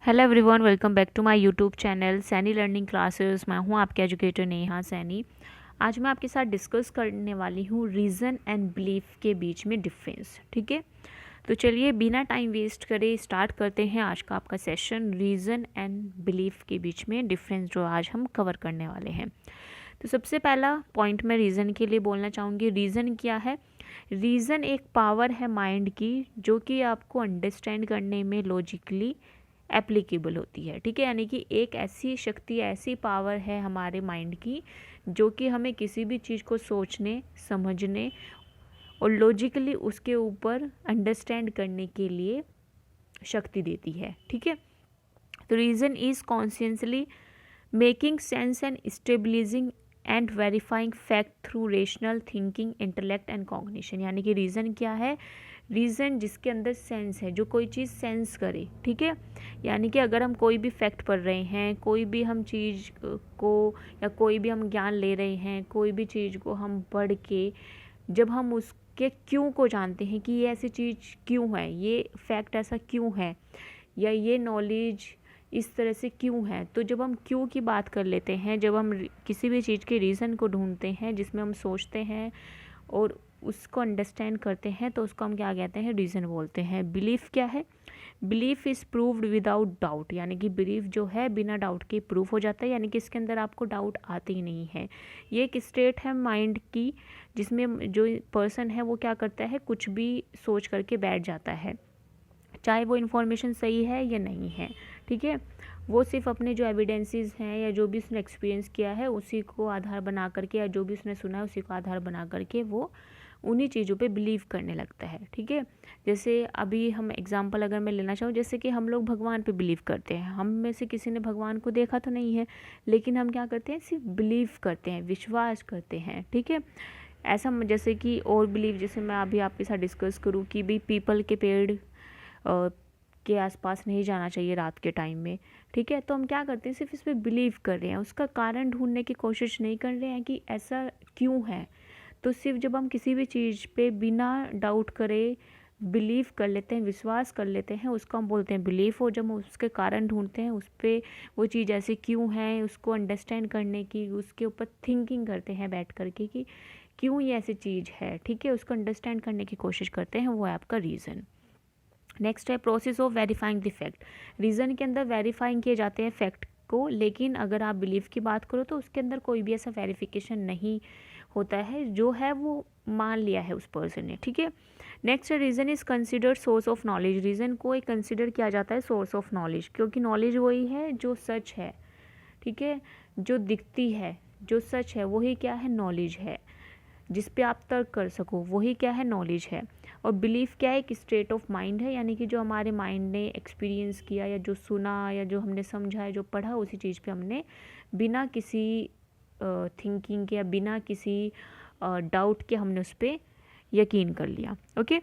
Hello everyone, welcome back to my YouTube channel Saini learning classes. मैं हूं आपके educator Neha Saini. आज मैं आपके साथ डिस्कस करने वाली हूं रीज़न एंड बिलीफ के बीच में डिफरेंस। ठीक है, तो चलिए बिना टाइम वेस्ट करे स्टार्ट करते हैं आज का आपका सेशन, रीज़न एंड बिलीफ के बीच में डिफरेंस जो आज हम कवर करने वाले हैं। तो सबसे पहला पॉइंट मैं रीज़न के लिए बोलना चाहूँगी। रीज़न क्या है? रीज़न एक पावर है माइंड की जो कि आपको अंडरस्टैंड करने में लॉजिकली एप्लीकेबल होती है। ठीक है, यानी कि एक ऐसी शक्ति, ऐसी पावर है हमारे माइंड की जो कि हमें किसी भी चीज़ को सोचने, समझने और लॉजिकली उसके ऊपर अंडरस्टैंड करने के लिए शक्ति देती है। ठीक है, तो reason is consciously making sense and stabilising and verifying fact through rational thinking, intellect and cognition. यानी कि रीज़न क्या है? रीज़न जिसके अंदर सेंस है, जो कोई चीज़ सेंस करे। ठीक है, यानी कि अगर हम कोई भी फैक्ट पढ़ रहे हैं, कोई भी हम चीज़ को या कोई भी हम ज्ञान ले रहे हैं, कोई भी चीज़ को हम पढ़ के जब हम उसके क्यों को जानते हैं कि ये ऐसी चीज़ क्यों है, ये फैक्ट ऐसा क्यों है, या ये नॉलेज इस तरह से क्यों है, तो जब हम क्यों की बात कर लेते हैं, जब हम किसी भी चीज़ के रीज़न को ढूंढते हैं जिसमें हम सोचते हैं और उसको अंडरस्टैंड करते हैं, तो उसको हम क्या कहते हैं? रीज़न बोलते हैं। बिलीफ क्या है? Belief is proved without doubt, यानी कि बिलीफ जो है बिना डाउट के प्रूफ हो जाता है, यानी कि इसके अंदर आपको डाउट आते ही नहीं है। ये एक स्टेट है माइंड की जिसमें जो पर्सन है वो क्या करता है, कुछ भी सोच करके बैठ जाता है, चाहे वो इन्फॉर्मेशन सही है या नहीं है। ठीक है, वो सिर्फ अपने जो एविडेंसेस हैं या जो भी उसने एक्सपीरियंस किया है उसी को आधार बना करके, या जो भी उसने सुना है उसी को आधार बना करके वो उन्हीं चीज़ों पे बिलीव करने लगता है। ठीक है, जैसे अभी हम एग्जांपल अगर मैं लेना चाहूँ, जैसे कि हम लोग भगवान पे बिलीव करते हैं। हम में से किसी ने भगवान को देखा तो नहीं है, लेकिन हम क्या करते हैं? सिर्फ बिलीव करते हैं, विश्वास करते हैं। ठीक है, ऐसा जैसे कि और बिलीव, जैसे मैं अभी आपके साथ डिस्कस करूँ कि भाई पीपल के पेड़ के आसपास नहीं जाना चाहिए रात के टाइम में। ठीक है, तो हम क्या करते हैं? सिर्फ इस पर बिलीव कर रहे हैं, उसका कारण ढूंढने की कोशिश नहीं कर रहे हैं कि ऐसा क्यों है। तो सिर्फ जब हम किसी भी चीज़ पे बिना डाउट करे बिलीव कर लेते हैं, विश्वास कर लेते हैं, उसको हम बोलते हैं बिलीफ। और जब हम उसके कारण ढूंढते हैं, उस पर वो चीज़ ऐसे क्यों है, उसको अंडरस्टैंड करने की, उसके ऊपर थिंकिंग करते हैं बैठ करके कि क्यों ये ऐसी चीज़ है। ठीक है, उसको अंडरस्टैंड करने की कोशिश करते हैं, वो है आपका रीज़न। नेक्स्ट है process of verifying the fact. Reason के अंदर वेरीफाइंग किए जाते हैं फैक्ट को, लेकिन अगर आप बिलीफ की बात करो तो उसके अंदर कोई भी ऐसा वेरिफिकेशन नहीं होता है, जो है वो मान लिया है उस पर्सन ने। ठीक है, नेक्स्ट है reason is considered source of knowledge. Reason को एक कंसिडर किया जाता है सोर्स ऑफ नॉलेज, क्योंकि नॉलेज वही है जो सच है। ठीक है, जो दिखती है, जो सच है, वही क्या है? नॉलेज है। जिस पे आप तर्क कर सको वही क्या है? नॉलेज है। और बिलीफ क्या है? एक स्टेट ऑफ माइंड है, यानी कि जो हमारे माइंड ने एक्सपीरियंस किया या जो सुना या जो हमने समझा या जो पढ़ा, उसी चीज़ पे हमने बिना किसी थिंकिंग के या बिना किसी डाउट के हमने उस पर यकीन कर लिया। ओके,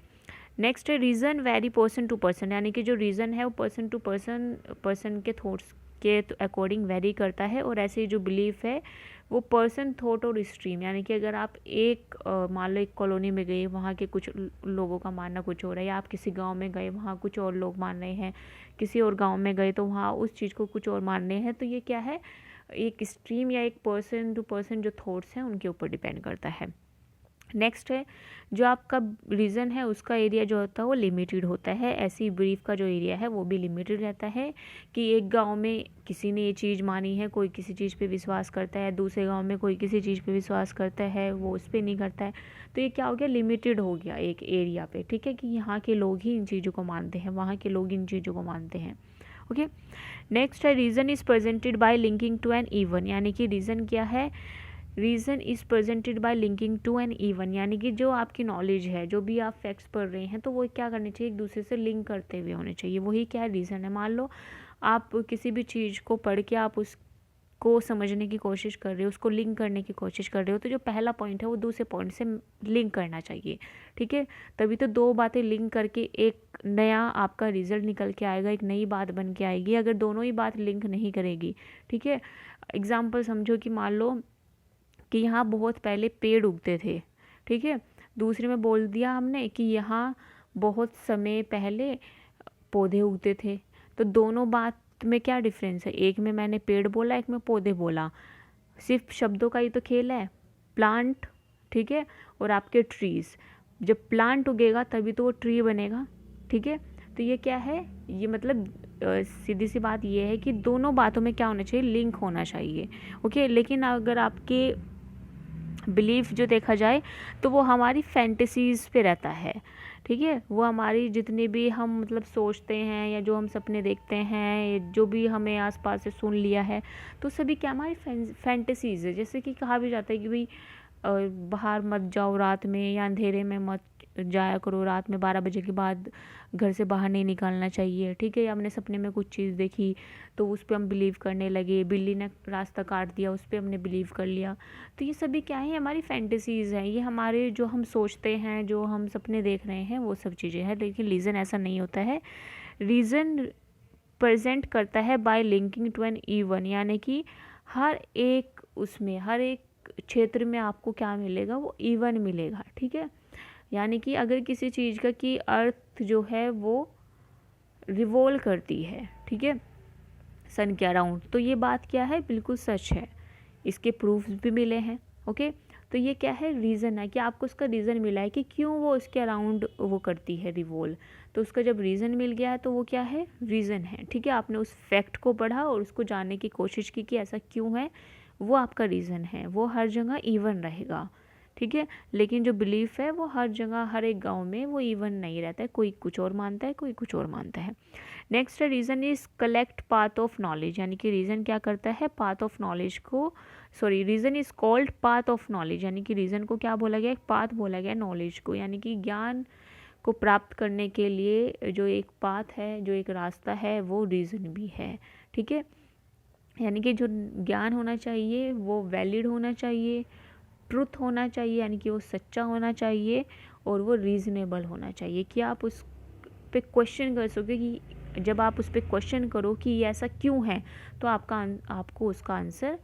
नेक्स्ट है reason vary person to person, यानी कि जो रीज़न है वो पर्सन टू पर्सन, पर्सन के थॉट्स के अकॉर्डिंग वेरी करता है। और ऐसे जो बिलीफ है वो पर्सन, थॉट और स्ट्रीम, यानी कि अगर आप एक मान लो एक कॉलोनी में गए, वहाँ के कुछ लोगों का मानना कुछ हो रहा है, या आप किसी गांव में गए, वहाँ कुछ और लोग मान रहे हैं, किसी और गांव में गए तो वहाँ उस चीज़ को कुछ और मान रहे हैं, तो ये क्या है? एक स्ट्रीम या एक पर्सन टू पर्सन जो थॉट्स हैं उनके ऊपर डिपेंड करता है। नेक्स्ट है जो आपका रीज़न है उसका एरिया जो होता है वो लिमिटेड होता है। ऐसी ब्रीफ का जो एरिया है वो भी लिमिटेड रहता है कि एक गांव में किसी ने ये चीज़ मानी है, कोई किसी चीज़ पे विश्वास करता है, दूसरे गांव में कोई किसी चीज़ पे विश्वास करता है, वो उस पर नहीं करता है। तो ये क्या हो गया? लिमिटेड हो गया एक एरिया पे। ठीक है, कि यहाँ के लोग ही इन चीज़ों को मानते हैं, वहाँ के लोग इन चीज़ों को मानते हैं। ओके, नेक्स्ट है reason is presented by linking to an even, यानी कि रीज़न क्या है? Reason is presented by linking to an even, यानी कि जो आपकी नॉलेज है, जो भी आप फैक्ट्स पढ़ रहे हैं, तो वो क्या करनी चाहिए? एक दूसरे से लिंक करते हुए होने चाहिए। वही क्या है? रीज़न है। मान लो आप किसी भी चीज़ को पढ़ के आप उसको समझने की कोशिश कर रहे हो, उसको लिंक करने की कोशिश कर रहे हो, तो जो पहला पॉइंट है वो दूसरे पॉइंट से लिंक करना चाहिए। ठीक है, तभी तो दो बातें लिंक करके एक नया आपका रिजल्ट निकल के आएगा, एक नई बात बन के आएगी। अगर दोनों ही बात लिंक नहीं करेगी, ठीक है, एग्जाम्पल समझो कि मान लो कि यहाँ बहुत पहले पेड़ उगते थे। ठीक है, दूसरे में बोल दिया हमने कि यहाँ बहुत समय पहले पौधे उगते थे। तो दोनों बात में क्या डिफरेंस है, एक में मैंने पेड़ बोला, एक में पौधे बोला, सिर्फ शब्दों का ही तो खेल है। प्लांट, ठीक है, और आपके ट्रीज़, जब प्लांट उगेगा तभी तो वो ट्री बनेगा, ठीक है। तो ये क्या है, ये मतलब सीधी सी बात ये है कि दोनों बातों में क्या होना चाहिए, लिंक होना चाहिए, ओके। लेकिन अगर आपके बिलीफ जो देखा जाए तो वो हमारी फैंटेसीज़ पे रहता है, ठीक है। वो हमारी जितनी भी हम मतलब सोचते हैं या जो हम सपने देखते हैं, जो भी हमें आसपास से सुन लिया है, तो सभी क्या हमारी फैंटेसीज़ है। जैसे कि कहा भी जाता है कि भाई बाहर मत जाओ रात में, या अंधेरे में मत जाया करो, रात में 12 बजे के बाद घर से बाहर नहीं निकलना चाहिए, ठीक है। या हमने सपने में कुछ चीज़ देखी तो उस पर हम बिलीव करने लगे, बिल्ली ने रास्ता काट दिया, उस पर हमने बिलीव कर लिया। तो ये सभी क्या है, हमारी फैंटेसीज़ हैं, ये हमारे जो हम सोचते हैं, जो हम सपने देख रहे हैं, वो सब चीज़ें हैं। लेकिन रीज़न ऐसा नहीं होता है। रीज़न प्रेजेंट करता है by linking to an even, यानी कि हर एक उसमें, हर एक क्षेत्र में आपको क्या मिलेगा, वो इवन मिलेगा, ठीक है। यानी कि अगर किसी चीज़ का की अर्थ जो है वो रिवॉल्व करती है, ठीक है, सन के अराउंड, तो ये बात क्या है, बिल्कुल सच है, इसके प्रूफ्स भी मिले हैं, ओके। तो ये क्या है, रीज़न है कि आपको उसका रीज़न मिला है कि क्यों वो उसके अराउंड वो करती है रिवॉल्व। तो उसका जब रीज़न मिल गया है तो वो क्या है, रीज़न है, ठीक है। आपने उस फैक्ट को पढ़ा और उसको जानने की कोशिश की कि ऐसा क्यों है, वो आपका रीज़न है, वो हर जगह इवन रहेगा, ठीक है। लेकिन जो बिलीफ है वो हर जगह, हर एक गांव में वो इवन नहीं रहता है, कोई कुछ और मानता है, कोई कुछ और मानता है। नेक्स्ट है reason is collect path of knowledge, यानी कि रीज़न क्या करता है, पाथ ऑफ नॉलेज को, sorry, reason is called path of knowledge, यानी कि रीज़न को क्या बोला गया, एक पाथ बोला गया नॉलेज को, यानी कि ज्ञान को प्राप्त करने के लिए जो एक पाथ है, जो एक रास्ता है, वो रीज़न भी है, ठीक है। यानी कि जो ज्ञान होना चाहिए वो वैलिड होना चाहिए, ट्रुथ होना चाहिए, यानी कि वो सच्चा होना चाहिए, और वो रीज़नेबल होना चाहिए कि आप उस पे क्वेश्चन कर सको, कि जब आप उस पर क्वेश्चन करो कि ये ऐसा क्यों है, तो आपको उसका आंसर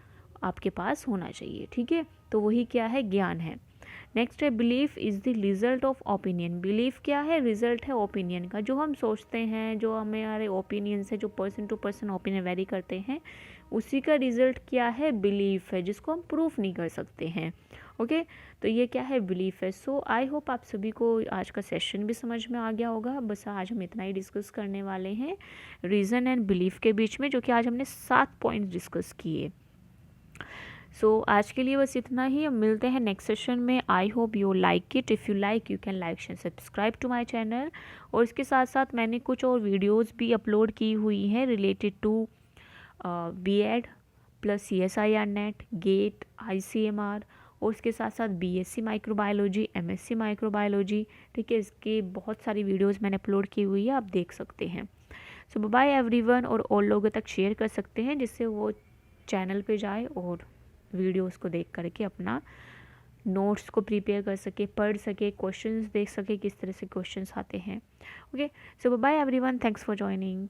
आपके पास होना चाहिए, ठीक है। तो वही क्या है, ज्ञान है। नेक्स्ट है belief is the result of opinion. Belief क्या है, रिजल्ट है ओपिनियन का, जो हम सोचते हैं, जो हमारे ओपिनियन से, जो person to person opinion vary करते हैं, उसी का रिजल्ट क्या है, बिलीफ है, जिसको हम प्रूफ नहीं कर सकते हैं, ओके। तो ये क्या है, बिलीफ है। सो आई होप आप सभी को आज का सेशन भी समझ में आ गया होगा। बस आज हम इतना ही डिस्कस करने वाले हैं रीज़न एंड बिलीफ के बीच में, जो कि आज हमने 7 पॉइंट्स डिस्कस किए। सो आज के लिए बस इतना ही, अब मिलते हैं नेक्स्ट सेशन में। I hope you like it, if you like you can like share subscribe to my channel. और इसके साथ साथ मैंने कुछ और वीडियोस भी अपलोड की हुई हैं related to B Ed plus CSIR NET, GATE, ICMR, और इसके साथ साथ BSc माइक्रोबायोलॉजी, MSc माइक्रोबायोलॉजी, ठीक है। इसकी बहुत सारी वीडियोस मैंने अपलोड की हुई है, आप देख सकते हैं। सो बाय एवरीवन, और लोगों तक शेयर कर सकते हैं जिससे वो चैनल पे जाए और वीडियोस को देख करके अपना नोट्स को प्रिपेयर कर सके, पढ़ सके, क्वेश्चंस देख सके किस तरह से क्वेश्चंस आते हैं, okay. So bye everyone, thanks for joining.